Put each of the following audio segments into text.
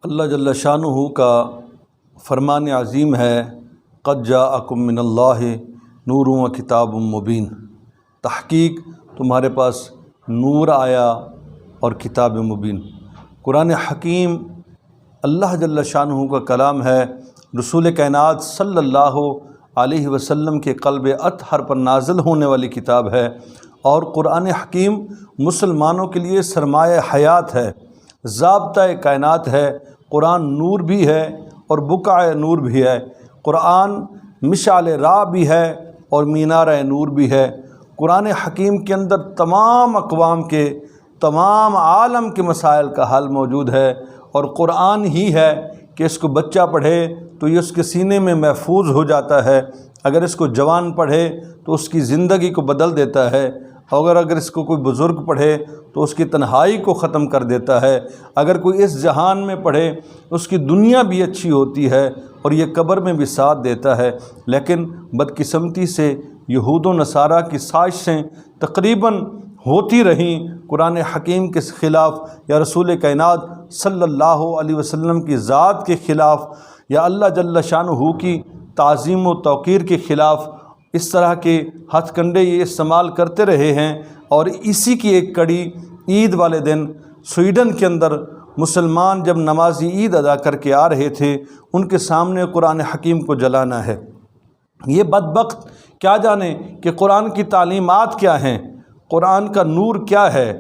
اللہ جل شانہ کا فرمان عظیم ہے، قد جاءکم من اللہ نور و کتاب مبین۔ تحقیق تمہارے پاس نور آیا اور کتاب مبین۔ قرآن حکیم اللہ جل شانہ کا کلام ہے، رسول کائنات صلی اللہ علیہ وسلم کے قلب اطہر پر نازل ہونے والی کتاب ہے، اور قرآن حکیم مسلمانوں کے لیے سرمایہ حیات ہے، ضابطۂ کائنات ہے۔ قرآن نور بھی ہے اور بقعہ نور بھی ہے، قرآن مشعل راہ بھی ہے اور مینارہ نور بھی ہے۔ قرآن حکیم کے اندر تمام اقوام کے، تمام عالم کے مسائل کا حل موجود ہے، اور قرآن ہی ہے کہ اس کو بچہ پڑھے تو یہ اس کے سینے میں محفوظ ہو جاتا ہے، اگر اس کو جوان پڑھے تو اس کی زندگی کو بدل دیتا ہے، اگر اس کو کوئی بزرگ پڑھے تو اس کی تنہائی کو ختم کر دیتا ہے، اگر کوئی اس جہان میں پڑھے اس کی دنیا بھی اچھی ہوتی ہے اور یہ قبر میں بھی ساتھ دیتا ہے۔ لیکن بدقسمتی سے یہود و نصارہ کی سازشیں تقریباً ہوتی رہیں قرآن حکیم کے خلاف، یا رسول کائنات صلی اللہ علیہ وسلم کی ذات کے خلاف، یا اللہ جل شانہ کی تعظیم و توقیر کے خلاف۔ اس طرح کے ہتھ کنڈے یہ استعمال کرتے رہے ہیں، اور اسی کی ایک کڑی عید والے دن سویڈن کے اندر مسلمان جب نماز عید ادا کر کے آ رہے تھے، ان کے سامنے قرآن حکیم کو جلانا ہے۔ یہ بدبخت کیا جانے کہ قرآن کی تعلیمات کیا ہیں، قرآن کا نور کیا ہے،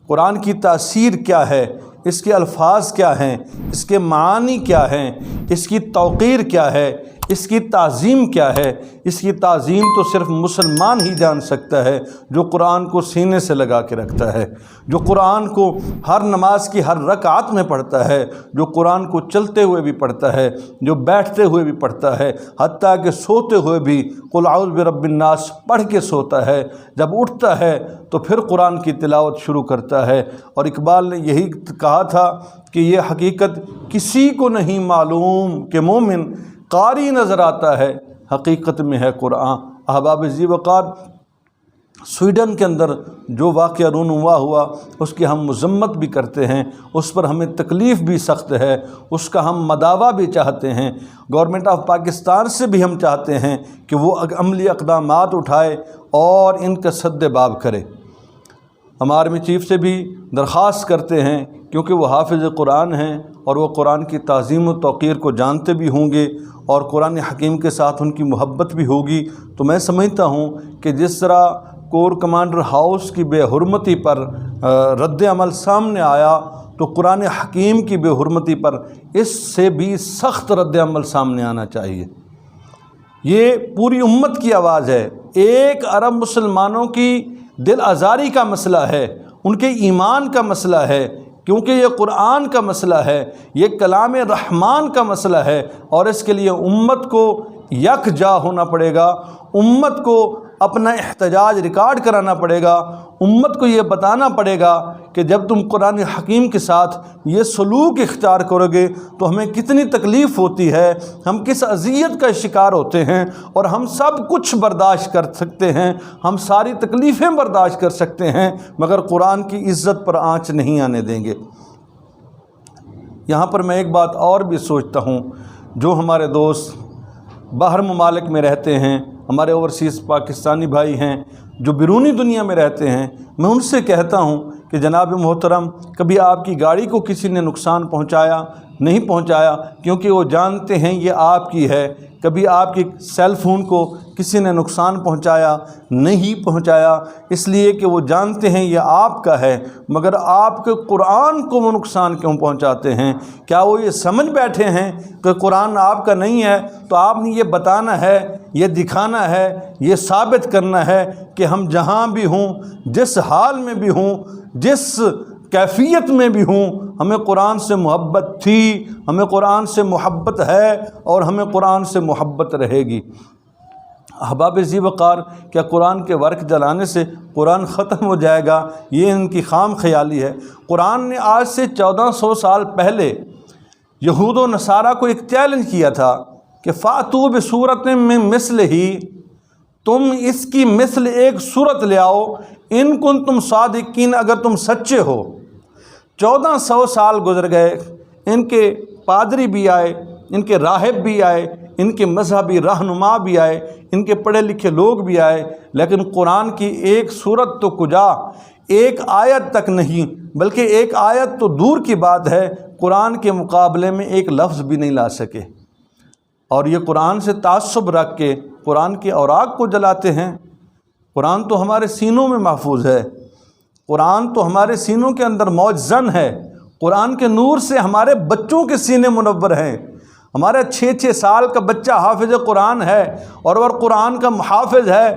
قرآن کی تاثیر کیا ہے، اس کے الفاظ کیا ہیں، اس کے معانی کیا ہیں، اس کی توقیر کیا ہے، اس کی تعظیم کیا ہے۔ اس کی تعظیم تو صرف مسلمان ہی جان سکتا ہے جو قرآن کو سینے سے لگا کے رکھتا ہے، جو قرآن کو ہر نماز کی ہر رکعت میں پڑھتا ہے، جو قرآن کو چلتے ہوئے بھی پڑھتا ہے، جو بیٹھتے ہوئے بھی پڑھتا ہے، حتیٰ کہ سوتے ہوئے بھی قل اعوذ برب الناس پڑھ کے سوتا ہے، جب اٹھتا ہے تو پھر قرآن کی تلاوت شروع کرتا ہے۔ اور اقبال نے یہی کہا تھا کہ یہ حقیقت کسی کو نہیں معلوم کہ مومن قاری نظر آتا ہے، حقیقت میں ہے قرآن۔ احباب ذی وقار، سویڈن کے اندر جو واقعہ رونما ہوا اس کی ہم مذمت بھی کرتے ہیں، اس پر ہمیں تکلیف بھی سخت ہے، اس کا ہم مداوع بھی چاہتے ہیں۔ گورنمنٹ آف پاکستان سے بھی ہم چاہتے ہیں کہ وہ عملی اقدامات اٹھائے اور ان کا سد باب کرے۔ ہم آرمی چیف سے بھی درخواست کرتے ہیں، کیونکہ وہ حافظ قرآن ہیں اور وہ قرآن کی تعظیم و توقیر کو جانتے بھی ہوں گے، اور قرآن حکیم کے ساتھ ان کی محبت بھی ہوگی، تو میں سمجھتا ہوں کہ جس طرح کور کمانڈر ہاؤس کی بے حرمتی پر رد عمل سامنے آیا، تو قرآن حکیم کی بے حرمتی پر اس سے بھی سخت رد عمل سامنے آنا چاہیے۔ یہ پوری امت کی آواز ہے، 1 ارب مسلمانوں کی دل آزاری کا مسئلہ ہے، ان کے ایمان کا مسئلہ ہے، کیونکہ یہ قرآن کا مسئلہ ہے، یہ کلام رحمان کا مسئلہ ہے، اور اس کے لیے امت کو یکجا ہونا پڑے گا، امت کو اپنا احتجاج ریکارڈ کرانا پڑے گا، امت کو یہ بتانا پڑے گا کہ جب تم قرآن حکیم کے ساتھ یہ سلوک اختیار کرو گے تو ہمیں کتنی تکلیف ہوتی ہے، ہم کس اذیت کا شکار ہوتے ہیں، اور ہم سب کچھ برداشت کر سکتے ہیں، ہم ساری تکلیفیں برداشت کر سکتے ہیں، مگر قرآن کی عزت پر آنچ نہیں آنے دیں گے۔ یہاں پر میں ایک بات اور بھی سوچتا ہوں، جو ہمارے دوست باہر ممالک میں رہتے ہیں، ہمارے اوورسیز پاکستانی بھائی ہیں جو بیرونی دنیا میں رہتے ہیں، میں ان سے کہتا ہوں کہ جناب محترم، کبھی آپ کی گاڑی کو کسی نے نقصان پہنچایا نہیں پہنچایا، کیونکہ وہ جانتے ہیں یہ آپ کی ہے۔ کبھی آپ کے سیل فون کو کسی نے نقصان پہنچایا نہیں پہنچایا، اس لیے کہ وہ جانتے ہیں یہ آپ کا ہے، مگر آپ کے قرآن کو وہ نقصان کیوں پہنچاتے ہیں؟ کیا وہ یہ سمجھ بیٹھے ہیں کہ قرآن آپ کا نہیں ہے؟ تو آپ نے یہ بتانا ہے، یہ دکھانا ہے، یہ ثابت کرنا ہے کہ ہم جہاں بھی ہوں، جس حال میں بھی ہوں، جس کیفیت میں بھی ہوں، ہمیں قرآن سے محبت تھی، ہمیں قرآن سے محبت ہے، اور ہمیں قرآن سے محبت رہے گی۔ احباب ذی وقار، کیا قرآن کے ورق جلانے سے قرآن ختم ہو جائے گا؟ یہ ان کی خام خیالی ہے۔ قرآن نے آج سے 1400 سال پہلے یہود و نصارہ کو ایک چیلنج کیا تھا کہ فَأْتُوا بِسُورَةٍ مِّن مِّثْلِهِ، تم اس کی مثل ایک صورت لے آؤ، ان کنتم صادقین، اگر تم سچے ہو۔ 1400 سال گزر گئے، ان کے پادری بھی آئے، ان کے راہب بھی آئے، ان کے مذہبی رہنما بھی آئے، ان کے پڑھے لکھے لوگ بھی آئے، لیکن قرآن کی ایک سورت تو کجا، ایک آیت تک نہیں، بلکہ ایک آیت تو دور کی بات ہے، قرآن کے مقابلے میں ایک لفظ بھی نہیں لا سکے۔ اور یہ قرآن سے تعصب رکھ کے قرآن کے اوراق کو جلاتے ہیں۔ قرآن تو ہمارے سینوں میں محفوظ ہے، قرآن تو ہمارے سینوں کے اندر موجزن ہے، قرآن کے نور سے ہمارے بچوں کے سینے منور ہیں۔ ہمارا 6 سال کا بچہ حافظ قرآن ہے، اور وہ قرآن کا محافظ ہے۔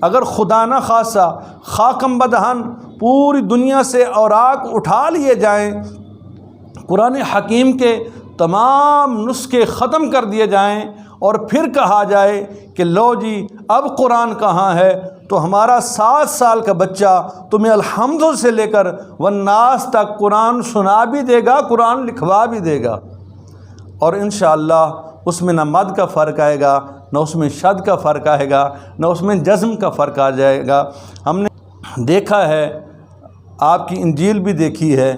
اگر خدا نہ خاصہ خاکم بدہن پوری دنیا سے اوراق اٹھا لیے جائیں، قرآن حکیم کے تمام نسخے ختم کر دیے جائیں، اور پھر کہا جائے کہ لو جی اب قرآن کہاں ہے، تو ہمارا 7 سال کا بچہ تمہیں الحمد سے لے کر والناس تک قرآن سنا بھی دے گا، قرآن لکھوا بھی دے گا۔ اور انشاءاللہ اس میں نہ مد کا فرق آئے گا، نہ اس میں شد کا فرق آئے گا، نہ اس میں جزم کا فرق آ جائے گا۔ ہم نے دیکھا ہے، آپ کی انجیل بھی دیکھی ہے،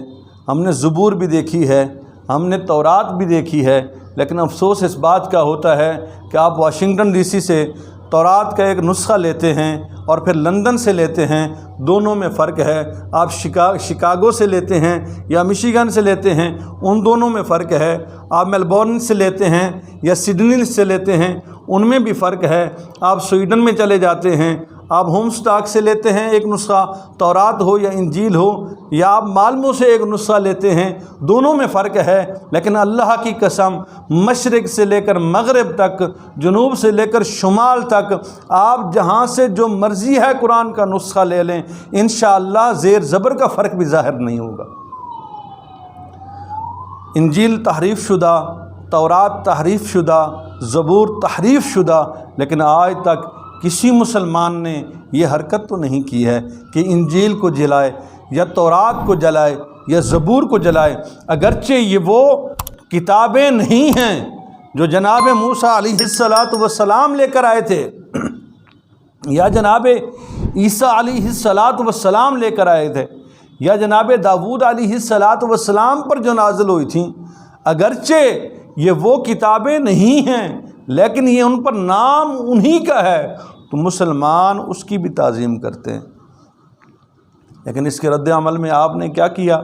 ہم نے زبور بھی دیکھی ہے، ہم نے تورات بھی دیکھی ہے، لیکن افسوس اس بات کا ہوتا ہے کہ آپ واشنگٹن ڈی سی سے تورات کا ایک نسخہ لیتے ہیں اور پھر لندن سے لیتے ہیں، دونوں میں فرق ہے۔ آپ شکاگو سے لیتے ہیں یا مشیگن سے لیتے ہیں، ان دونوں میں فرق ہے۔ آپ میلبورن سے لیتے ہیں یا سڈنی سے لیتے ہیں، ان میں بھی فرق ہے۔ آپ سویڈن میں چلے جاتے ہیں، آپ ہوم سٹاک سے لیتے ہیں ایک نسخہ، تورات ہو یا انجیل ہو، یا آپ مالمو سے ایک نسخہ لیتے ہیں، دونوں میں فرق ہے۔ لیکن اللہ کی قسم، مشرق سے لے کر مغرب تک، جنوب سے لے کر شمال تک، آپ جہاں سے جو مرضی ہے قرآن کا نسخہ لے لیں، انشاءاللہ زیر زبر کا فرق بھی ظاہر نہیں ہوگا۔ انجیل تحریف شدہ، تورات تحریف شدہ، زبور تحریف شدہ، لیکن آج تک کسی مسلمان نے یہ حرکت تو نہیں کی ہے کہ انجیل کو جلائے یا تورات کو جلائے یا زبور کو جلائے، اگرچہ یہ وہ کتابیں نہیں ہیں جو جناب موسیٰ علیہ السلام لے کر آئے تھے، یا جناب عیسیٰ علیہ السلام لے کر آئے تھے، یا جناب داؤد علیہ السلام پر جو نازل ہوئی تھیں، اگرچہ یہ وہ کتابیں نہیں ہیں، لیکن یہ ان پر نام انہی کا ہے، تو مسلمان اس کی بھی تعظیم کرتے ہیں۔ لیکن اس کے رد عمل میں آپ نے کیا کیا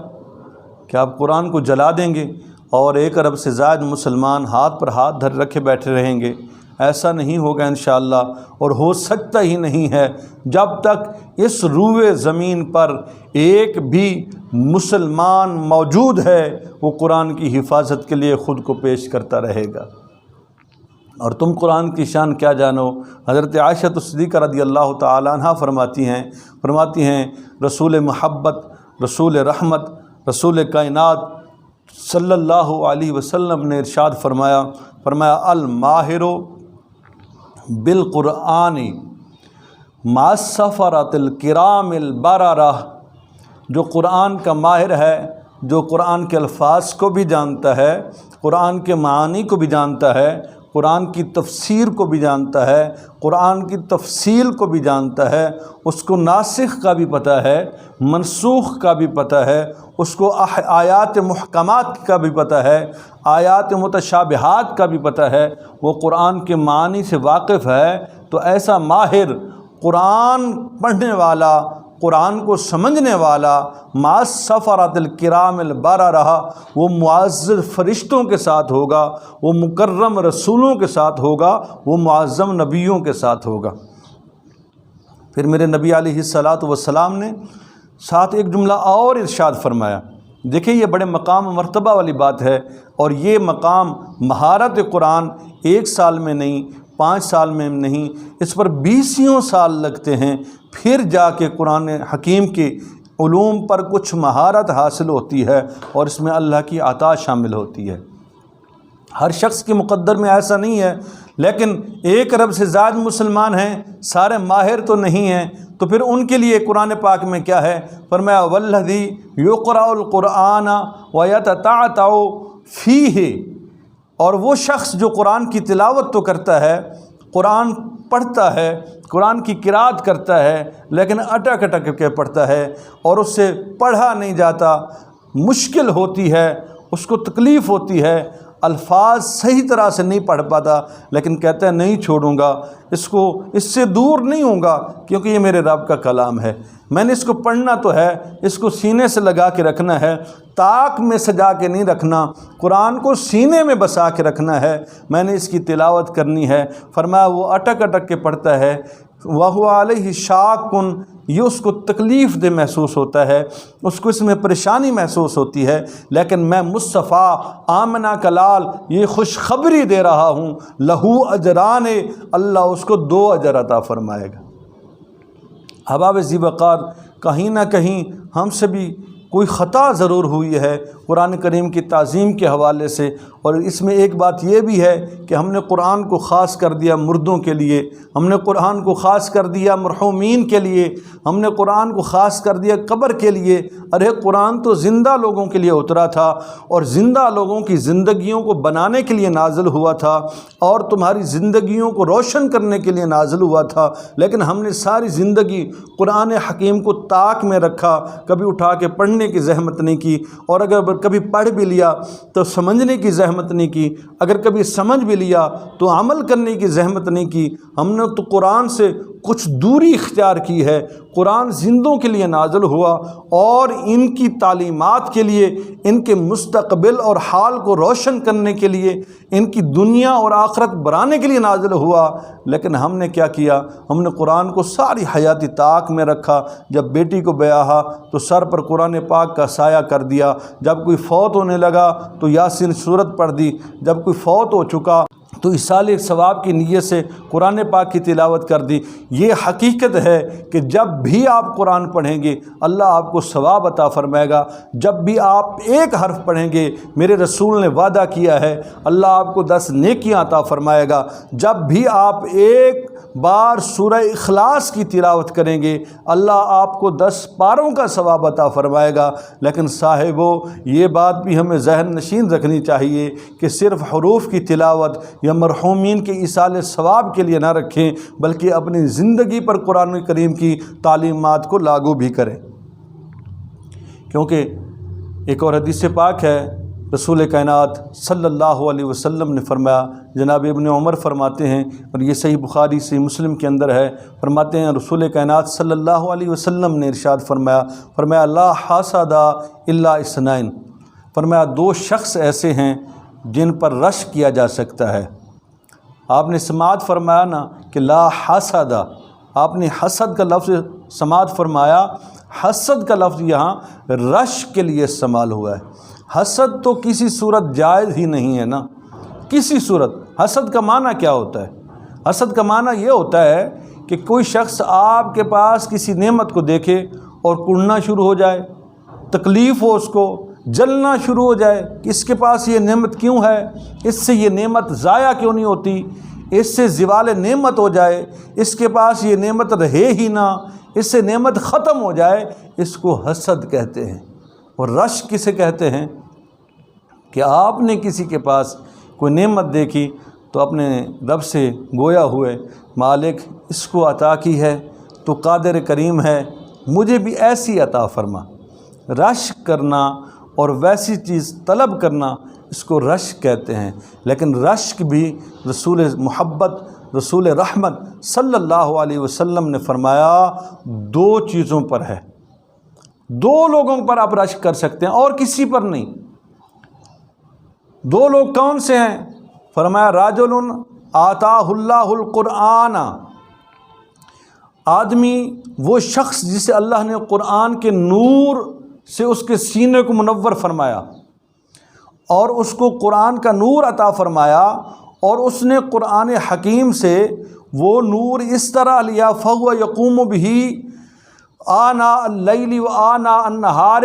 کہ آپ قرآن کو جلا دیں گے اور 1 ارب سے زائد مسلمان ہاتھ پر ہاتھ دھر رکھے بیٹھے رہیں گے۔ ایسا نہیں ہوگا انشاءاللہ، اور ہو سکتا ہی نہیں ہے جب تک اس روئے زمین پر ایک بھی مسلمان موجود ہے وہ قرآن کی حفاظت کے لیے خود کو پیش کرتا رہے گا۔ اور تم قرآن کی شان کیا جانو؟ حضرت عائشہ صدیقہ رضی اللہ تعالیٰ عنہ فرماتی ہیں رسول محبت، رسول رحمت، رسول کائنات صلی اللہ علیہ وسلم نے ارشاد فرمایا الماہر بالقرآن مع السفرۃ الکرام البررہ، جو قرآن کا ماہر ہے، جو قرآن کے الفاظ کو بھی جانتا ہے، قرآن کے معانی کو بھی جانتا ہے، قرآن کی تفسیر کو بھی جانتا ہے، قرآن کی تفصیل کو بھی جانتا ہے، اس کو ناسخ کا بھی پتہ ہے، منسوخ کا بھی پتہ ہے، اس کو آیات محکمات کا بھی پتہ ہے، آیات متشابہات کا بھی پتہ ہے، وہ قرآن کے معانی سے واقف ہے، تو ایسا ماہر، قرآن پڑھنے والا، قرآن کو سمجھنے والا، مع السفرۃ الکرام البررہ، وہ معزز فرشتوں کے ساتھ ہوگا، وہ مکرم رسولوں کے ساتھ ہوگا، وہ معظم نبیوں کے ساتھ ہوگا۔ پھر میرے نبی علیہ السلام نے ساتھ ایک جملہ اور ارشاد فرمایا، دیکھیں یہ بڑے مقام و مرتبہ والی بات ہے، اور یہ مقام مہارت قرآن 1 سال میں نہیں، 5 سال میں نہیں، اس پر 20 سال لگتے ہیں، پھر جا کے قرآن حکیم کے علوم پر کچھ مہارت حاصل ہوتی ہے، اور اس میں اللہ کی عطا شامل ہوتی ہے۔ ہر شخص کے مقدر میں ایسا نہیں ہے، لیکن 1 ارب سے زائد مسلمان ہیں، سارے ماہر تو نہیں ہیں، تو پھر ان کے لیے قرآن پاک میں کیا ہے؟ فرمایا والذی یقرأ القرآن ویتتعتع فیہ، اور وہ شخص جو قرآن کی تلاوت تو کرتا ہے، قرآن پڑھتا ہے، قرآن کی قرات کرتا ہے، لیکن اٹک اٹک کے پڑھتا ہے، اور اس سے پڑھا نہیں جاتا، مشکل ہوتی ہے، اس کو تکلیف ہوتی ہے، الفاظ صحیح طرح سے نہیں پڑھ پاتا، لیکن کہتا ہے نہیں چھوڑوں گا اس سے دور نہیں ہوں گا، کیونکہ یہ میرے رب کا کلام ہے، میں نے اس کو پڑھنا تو ہے، اس کو سینے سے لگا کے رکھنا ہے، طاق میں سجا کے نہیں رکھنا، قرآن کو سینے میں بسا کے رکھنا ہے، میں نے اس کی تلاوت کرنی ہے۔ فرمایا وہ اٹک اٹک کے پڑھتا ہے، وَهُوَ عَلَيْهِ شَاقٌ، یہ اس کو تکلیف دہ محسوس ہوتا ہے، اس کو اس میں پریشانی محسوس ہوتی ہے، لیکن میں مصطفیٰ آمنہ کا لال یہ خوشخبری دے رہا ہوں، لہو اجران، اللہ اس کو 2 اجر عطا فرمائے گا۔ احباب ذی وقار، کہیں نہ کہیں ہم سے بھی کوئی خطا ضرور ہوئی ہے قرآن کریم کی تعظیم کے حوالے سے، اور اس میں ایک بات یہ بھی ہے کہ ہم نے قرآن کو خاص کر دیا مردوں کے لیے، ہم نے قرآن کو خاص کر دیا مرحومین کے لیے، ہم نے قرآن کو خاص کر دیا قبر کے لیے۔ ارے قرآن تو زندہ لوگوں کے لیے اترا تھا، اور زندہ لوگوں کی زندگیوں کو بنانے کے لیے نازل ہوا تھا، اور تمہاری زندگیوں کو روشن کرنے کے لیے نازل ہوا تھا، لیکن ہم نے ساری زندگی قرآن حکیم کو طاق میں رکھا، کبھی اٹھا کے پڑھنے کی زحمت نہیں کی، اور اگر کبھی پڑھ بھی لیا تو سمجھنے کی زحمت نہیں کی، اگر کبھی سمجھ بھی لیا تو عمل کرنے کی زحمت نہیں کی۔ ہم نے تو قرآن سے کچھ دوری اختیار کی ہے۔ قرآن زندوں کے لیے نازل ہوا، اور ان کی تعلیمات کے لیے، ان کے مستقبل اور حال کو روشن کرنے کے لیے، ان کی دنیا اور آخرت بنانے کے لیے نازل ہوا، لیکن ہم نے کیا کیا؟ ہم نے قرآن کو ساری حیاتی طاق میں رکھا۔ جب بیٹی کو بیاہا تو سر پر قرآن پاک کا سایہ کر دیا، جب کوئی فوت ہونے لگا تو یاسین سورت پڑھ دی، جب کوئی فوت ہو چکا تو اصالہ ثواب کی نیت سے قرآن پاک کی تلاوت کر دی۔ یہ حقیقت ہے کہ جب بھی آپ قرآن پڑھیں گے اللہ آپ کو ثواب عطا فرمائے گا، جب بھی آپ ایک حرف پڑھیں گے میرے رسول نے وعدہ کیا ہے اللہ آپ کو 10 نیکیاں عطا فرمائے گا، جب بھی آپ ایک بار سورہ اخلاص کی تلاوت کریں گے اللہ آپ کو 10 پاروں کا ثواب عطا فرمائے گا۔ لیکن صاحبو، یہ بات بھی ہمیں ذہن نشین رکھنی چاہیے کہ صرف حروف کی تلاوت یا مرحومین کے ایصال ثواب کے لیے نہ رکھیں، بلکہ اپنی زندگی پر قرآن کریم کی تعلیمات کو لاگو بھی کریں۔ کیونکہ ایک اور حدیث پاک ہے، رسول کائنات صلی اللہ علیہ وسلم نے فرمایا، جناب ابن عمر فرماتے ہیں، اور یہ صحیح بخاری صحیح مسلم کے اندر ہے، فرماتے ہیں رسول کائنات صلی اللہ علیہ وسلم نے ارشاد فرمایا لا حاسد الا اثنین، فرمایا 2 شخص ایسے ہیں جن پر رشک کیا جا سکتا ہے۔ آپ نے سماعت فرمایا نا کہ لا حسد، آپ نے حسد کا لفظ سماعت فرمایا، حسد کا لفظ یہاں رشک کے لیے استعمال ہوا ہے۔ حسد تو کسی صورت جائز ہی نہیں ہے نا، کسی صورت۔ حسد کا معنی کیا ہوتا ہے؟ حسد کا معنی یہ ہوتا ہے کہ کوئی شخص آپ کے پاس کسی نعمت کو دیکھے اور کڑنا شروع ہو جائے، تکلیف ہو، اس کو جلنا شروع ہو جائے کہ اس کے پاس یہ نعمت کیوں ہے، اس سے یہ نعمت ضائع کیوں نہیں ہوتی، اس سے زوال نعمت ہو جائے، اس کے پاس یہ نعمت رہے ہی نہ، اس سے نعمت ختم ہو جائے، اس کو حسد کہتے ہیں۔ اور رشک کسے کہتے ہیں؟ کہ آپ نے کسی کے پاس کوئی نعمت دیکھی تو اپنے رب سے گویا ہوئے، مالک اس کو عطا کی ہے تو قادر کریم ہے، مجھے بھی ایسی عطا فرما۔ رشک کرنا اور ویسی چیز طلب کرنا اس کو رشک کہتے ہیں۔ لیکن رشک بھی رسول محبت، رسول رحمت صلی اللہ علیہ وسلم نے فرمایا 2 چیزوں پر ہے، 2 لوگوں پر آپ رشک کر سکتے ہیں اور کسی پر نہیں۔ 2 لوگ کون سے ہیں؟ فرمایا راجل آتاہ اللہ القرآن، آدمی وہ شخص جسے اللہ نے قرآن کے نور سے اس کے سینے کو منور فرمایا، اور اس کو قرآن کا نور عطا فرمایا، اور اس نے قرآن حکیم سے وہ نور اس طرح لیا فہو یقوم بہ آناء اللیل و آناء النہار،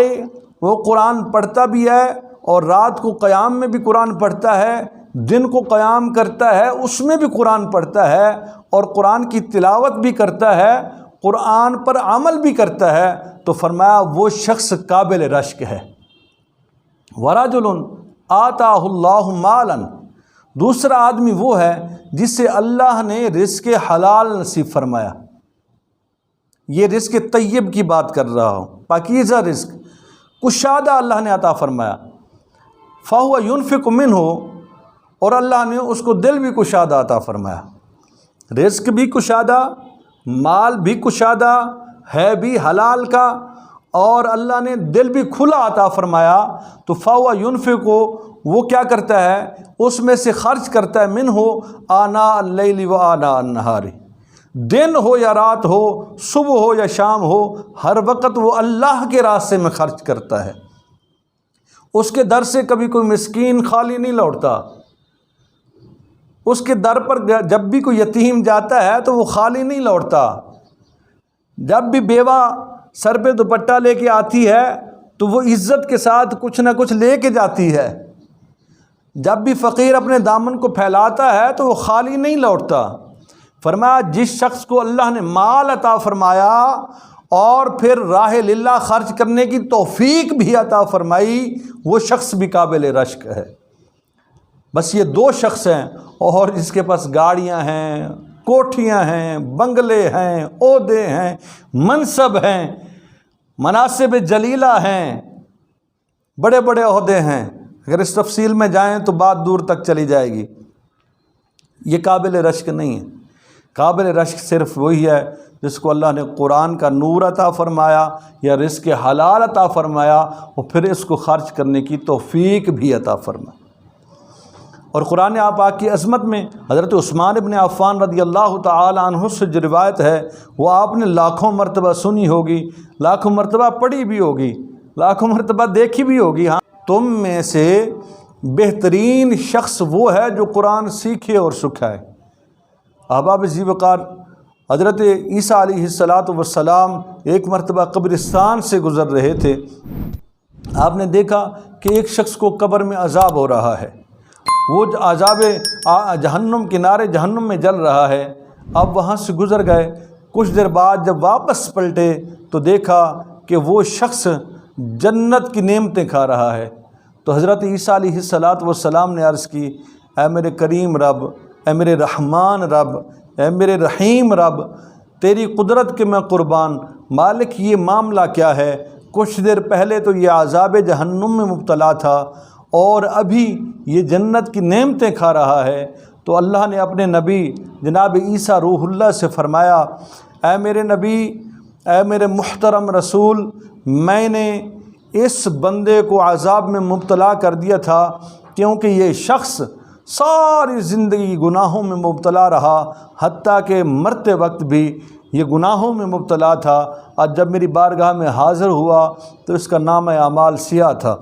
وہ قرآن پڑھتا بھی ہے اور رات کو قیام میں بھی قرآن پڑھتا ہے، دن کو قیام کرتا ہے اس میں بھی قرآن پڑھتا ہے، اور قرآن کی تلاوت بھی کرتا ہے، قرآن پر عمل بھی کرتا ہے، تو فرمایا وہ شخص قابل رشک ہے۔ ورجل آتاہ اللہ مالا، دوسرا آدمی وہ ہے جسے اللہ نے رزق حلال نصیب فرمایا۔ یہ رزق طیب کی بات کر رہا ہوں، پاکیزہ رزق، کشادہ اللہ نے عطا فرمایا۔ فہو ینفق منہ، اور اللہ نے اس کو دل بھی کشادہ عطا فرمایا، رزق بھی کشادہ، مال بھی کشادہ ہے بھی حلال کا، اور اللہ نے دل بھی کھلا عطا فرمایا، تو فَهُوَ يُنْفِقُ، وہ کیا کرتا ہے، اس میں سے خرچ کرتا ہے، مِنْهُ آناء اللَّيْلِ وآناء النَّهَارِ، دن ہو یا رات ہو، صبح ہو یا شام ہو، ہر وقت وہ اللہ کے راستے میں خرچ کرتا ہے۔ اس کے در سے کبھی کوئی مسکین خالی نہیں لوٹتا، اس کے در پر جب بھی کوئی یتیم جاتا ہے تو وہ خالی نہیں لوٹتا، جب بھی بیوہ سر پہ دوپٹہ لے کے آتی ہے تو وہ عزت کے ساتھ کچھ نہ کچھ لے کے جاتی ہے، جب بھی فقیر اپنے دامن کو پھیلاتا ہے تو وہ خالی نہیں لوٹتا۔ فرمایا جس شخص کو اللہ نے مال عطا فرمایا اور پھر راہ للہ خرچ کرنے کی توفیق بھی عطا فرمائی، وہ شخص بھی قابل رشک ہے۔ بس یہ دو شخص ہیں، اور جس کے پاس گاڑیاں ہیں، کوٹھیاں ہیں، بنگلے ہیں، عہدے ہیں، منصب ہیں، مناصب جلیلہ ہیں، بڑے بڑے عہدے ہیں، اگر اس تفصیل میں جائیں تو بات دور تک چلی جائے گی، یہ قابل رشک نہیں ہے۔ قابل رشک صرف وہی ہے جس کو اللہ نے قرآن کا نور عطا فرمایا یا رزق حلال عطا فرمایا، اور پھر اس کو خرچ کرنے کی توفیق بھی عطا فرمایا۔ اور قرآن پاک کی عظمت میں حضرت عثمان ابن عفان رضی اللہ تعالی عنہ سے جو روایت ہے وہ آپ نے لاکھوں مرتبہ سنی ہوگی، لاکھوں مرتبہ پڑھی بھی ہوگی، لاکھوں مرتبہ دیکھی بھی ہوگی۔ ہاں، تم میں سے بہترین شخص وہ ہے جو قرآن سیکھے اور سکھائے۔ احباب ذی وقار، حضرت عیسیٰ علیہ السلام ایک مرتبہ قبرستان سے گزر رہے تھے، آپ نے دیکھا کہ ایک شخص کو قبر میں عذاب ہو رہا ہے، وہ عذاب جہنم، کنارے جہنم میں جل رہا ہے۔ اب وہاں سے گزر گئے، کچھ دیر بعد جب واپس پلٹے تو دیکھا کہ وہ شخص جنت کی نعمتیں کھا رہا ہے۔ تو حضرت عیسیٰ علیہ السلام نے عرض کی، اے میرے کریم رب، اے میرے رحمان رب، اے میرے رحیم رب، تیری قدرت کے میں قربان، مالک یہ معاملہ کیا ہے؟ کچھ دیر پہلے تو یہ عذاب جہنم میں مبتلا تھا اور ابھی یہ جنت کی نعمتیں کھا رہا ہے۔ تو اللہ نے اپنے نبی جناب عیسیٰ روح اللہ سے فرمایا، اے میرے نبی، اے میرے محترم رسول، میں نے اس بندے کو عذاب میں مبتلا کر دیا تھا کیونکہ یہ شخص ساری زندگی گناہوں میں مبتلا رہا، حتیٰ کہ مرتے وقت بھی یہ گناہوں میں مبتلا تھا، اور جب میری بارگاہ میں حاضر ہوا تو اس کا نام اعمال سیاہ تھا۔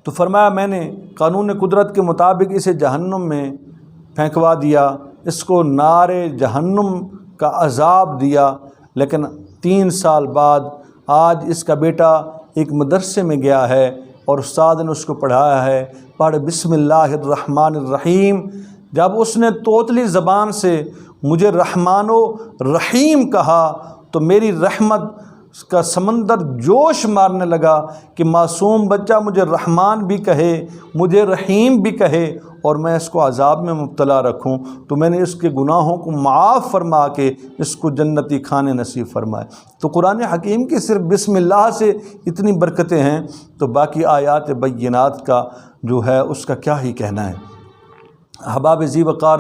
تو فرمایا میں نے قانون قدرت کے مطابق اسے جہنم میں پھینکوا دیا، اس کو نار جہنم کا عذاب دیا، لیکن 3 سال بعد آج اس کا بیٹا ایک مدرسے میں گیا ہے اور استاد نے اس کو پڑھایا ہے، پڑھ بسم اللہ الرحمن الرحیم۔ جب اس نے توتلی زبان سے مجھے رحمان و رحیم کہا تو میری رحمت کا سمندر جوش مارنے لگا کہ معصوم بچہ مجھے رحمان بھی کہے، مجھے رحیم بھی کہے، اور میں اس کو عذاب میں مبتلا رکھوں، تو میں نے اس کے گناہوں کو معاف فرما کے اس کو جنتی کھانے نصیب فرمائے۔ تو قرآن حکیم کی صرف بسم اللہ سے اتنی برکتیں ہیں، تو باقی آیات بینات کا جو ہے اس کا کیا ہی کہنا ہے۔ احباب ذی وقار،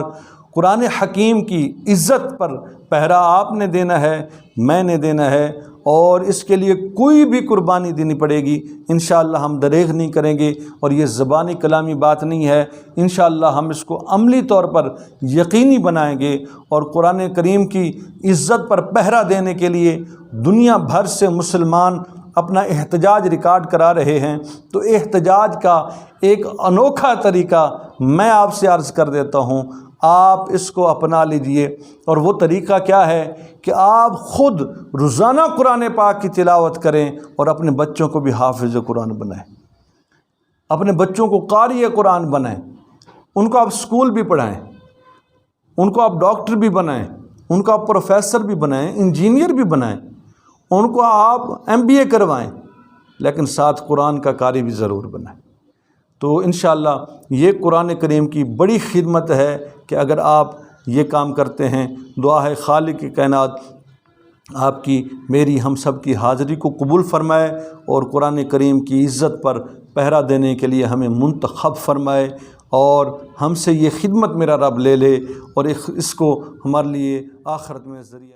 قرآن حکیم کی عزت پر پہرا آپ نے دینا ہے، میں نے دینا ہے، اور اس کے لیے کوئی بھی قربانی دینی پڑے گی۔ انشاءاللہ ہم دریغ نہیں کریں گے، اور یہ زبانی کلامی بات نہیں ہے، انشاءاللہ ہم اس کو عملی طور پر یقینی بنائیں گے، اور قرآن کریم کی عزت پر پہرا دینے کے لیے دنیا بھر سے مسلمان اپنا احتجاج ریکارڈ کرا رہے ہیں۔ تو احتجاج کا ایک انوکھا طریقہ میں آپ سے عرض کر دیتا ہوں، آپ اس کو اپنا لیجئے، اور وہ طریقہ کیا ہے کہ آپ خود روزانہ قرآن پاک کی تلاوت کریں اور اپنے بچوں کو بھی حافظ قرآن بنائیں، اپنے بچوں کو قاری قرآن بنائیں، ان کو آپ اسکول بھی پڑھائیں، ان کو آپ ڈاکٹر بھی بنائیں، ان کو آپ پروفیسر بھی بنائیں، انجینئر بھی بنائیں، ان کو آپ MBA کروائیں، لیکن ساتھ قرآن کا قاری بھی ضرور بنائیں۔ تو انشاءاللہ یہ قرآن کریم کی بڑی خدمت ہے کہ اگر آپ یہ کام کرتے ہیں، دعا ہے خالق کائنات آپ کی، میری، ہم سب کی حاضری کو قبول فرمائے، اور قرآن کریم کی عزت پر پہرا دینے کے لیے ہمیں منتخب فرمائے، اور ہم سے یہ خدمت میرا رب لے لے اور اس کو ہمارے لیے آخرت میں ذریعہ